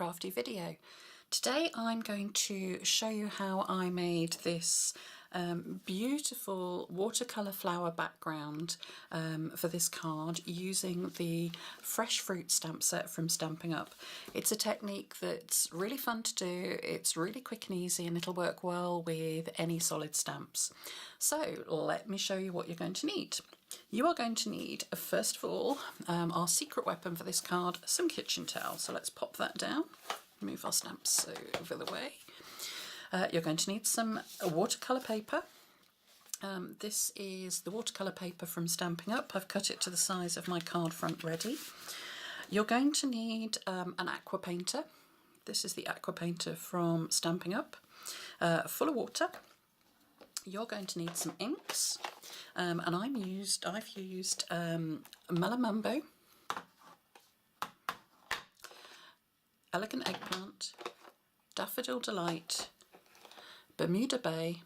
crafty video. Today I'm going to show you how I made this beautiful watercolour flower background for this card using the fresh fruit stamp set from Stampin' Up. It's a technique that's really fun to do, it's really quick and easy, and it'll work well with any solid stamps. So let me show you what you're going to need. You are going to need, first of all, our secret weapon for this card, some kitchen towel. So let's pop that down, move our stamps over the way. You're going to need some watercolour paper. This is the watercolour paper from Stampin' Up. I've cut it to the size of my card front ready. You're going to need an aqua painter. This is the aqua painter from Stampin' Up, full of water. You're going to need some inks, and I've used Mambo, Elegant Eggplant, Daffodil Delight, Bermuda Bay,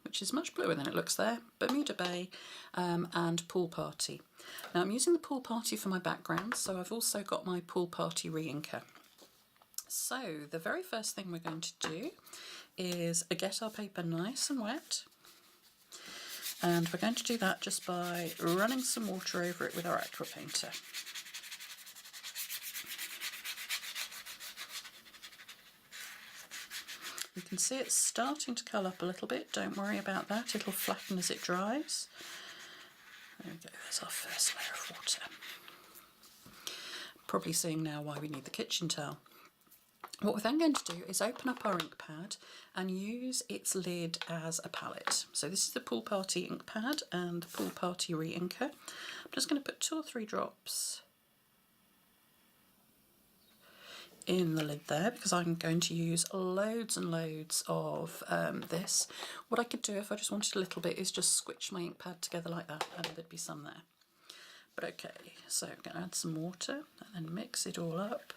which is much bluer than it looks there, Bermuda Bay, and Pool Party. Now I'm using the Pool Party for my background, so I've also got my Pool Party re-inker. So the very first thing we're going to do is get our paper nice and wet. And we're going to do that just by running some water over it with our aqua painter. You can see it's starting to curl up a little bit, don't worry about that, it'll flatten as it dries. There we go, there's our first layer of water. Probably seeing now why we need the kitchen towel. What we're then going to do is open up our ink pad and use its lid as a palette. So this is the Pool Party ink pad and the Pool Party re-inker. I'm just going to put 2 or 3 drops in the lid there because I'm going to use loads and loads of this. What I could do if I just wanted a little bit is just squitch my ink pad together like that and there'd be some there. But okay, so I'm going to add some water and then mix it all up.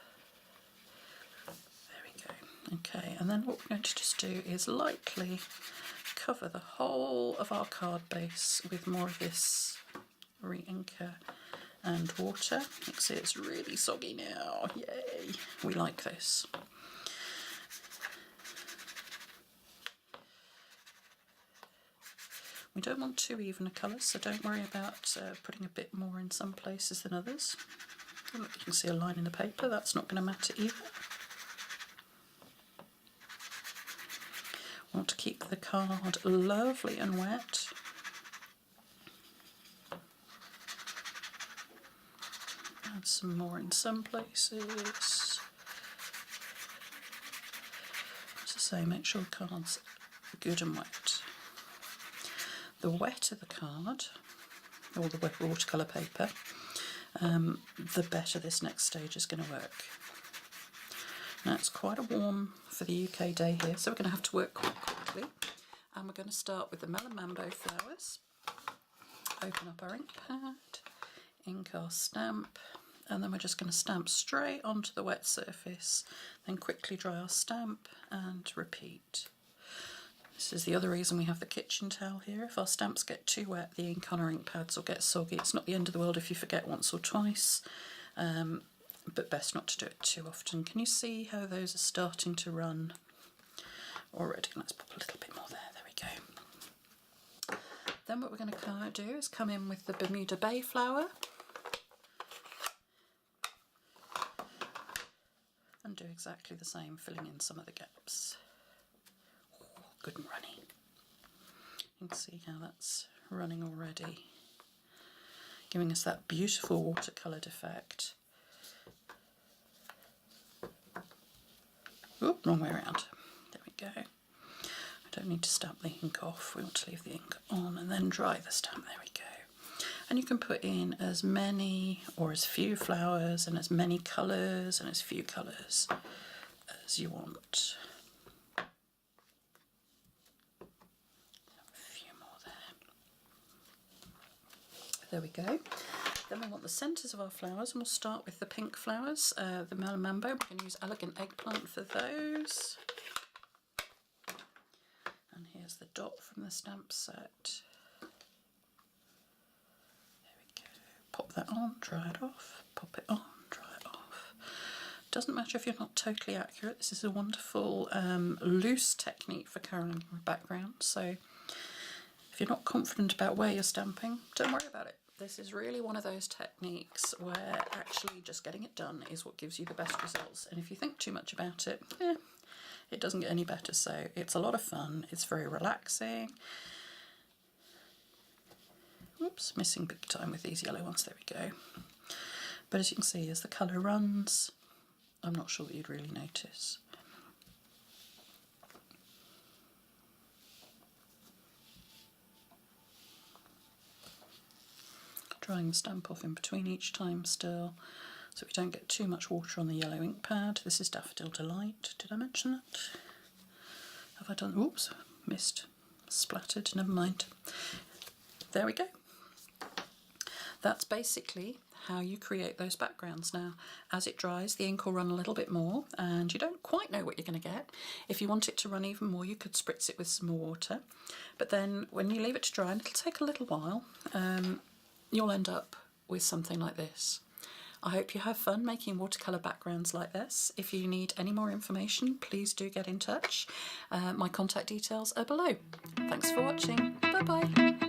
Okay, and then what we're going to just do is lightly cover the whole of our card base with more of this re-inker and water. You can see it's really soggy now, yay! We like this. We don't want too even a colour, so don't worry about putting a bit more in some places than others. You can see a line in the paper, that's not going to matter either. Want to keep the card lovely and wet. Add some more in some places. As I say, make sure the card's good and wet. The wetter the card, or the wet watercolour paper, the better this next stage is going to work. Now it's quite a warm for the UK day here, so we're going to have to work quite quickly. And we're going to start with the Melon Mambo flowers. Open up our ink pad, ink our stamp, and then we're just going to stamp straight onto the wet surface, then quickly dry our stamp and repeat. This is the other reason we have the kitchen towel here. If our stamps get too wet, the ink on our ink pads will get soggy. It's not the end of the world if you forget once or twice. But best not to do it too often. Can you see how those are starting to run already? Let's pop a little bit more there, there we go. Then what we're going to do is come in with the Bermuda Bay flower and do exactly the same, filling in some of the gaps. Oh, good and runny. You can see how that's running already, giving us that beautiful watercoloured effect. Oop, wrong way around. There we go. I don't need to stamp the ink off. We want to leave the ink on and then dry the stamp. There we go. And you can put in as many or as few flowers and as many colours and as few colours as you want. A few more there. There we go. Then we want the centres of our flowers, and we'll start with the pink flowers, the Melon Mambo. We're going to use Elegant Eggplant for those. And here's the dot from the stamp set. There we go. Pop that on, dry it off, pop it on, dry it off. Doesn't matter if you're not totally accurate. This is a wonderful loose technique for colouring background. So if you're not confident about where you're stamping, don't worry about it. This is really one of those techniques where actually just getting it done is what gives you the best results. And if you think too much about it, it doesn't get any better. So it's a lot of fun. It's very relaxing. Oops, missing big time with these yellow ones. There we go. But as you can see, as the colour runs, I'm not sure that you'd really notice. Drying the stamp off in between each time still, so we don't get too much water on the yellow ink pad. This is Daffodil Delight. Did I mention that? Have I done? Oops, missed, splattered, never mind. There we go. That's basically how you create those backgrounds. Now, as it dries, the ink will run a little bit more, and you don't quite know what you're going to get. If you want it to run even more, you could spritz it with some more water. But then when you leave it to dry, and it'll take a little while, you'll end up with something like this. I hope you have fun making watercolour backgrounds like this. If you need any more information, please do get in touch. My contact details are below. Thanks for watching. Bye bye.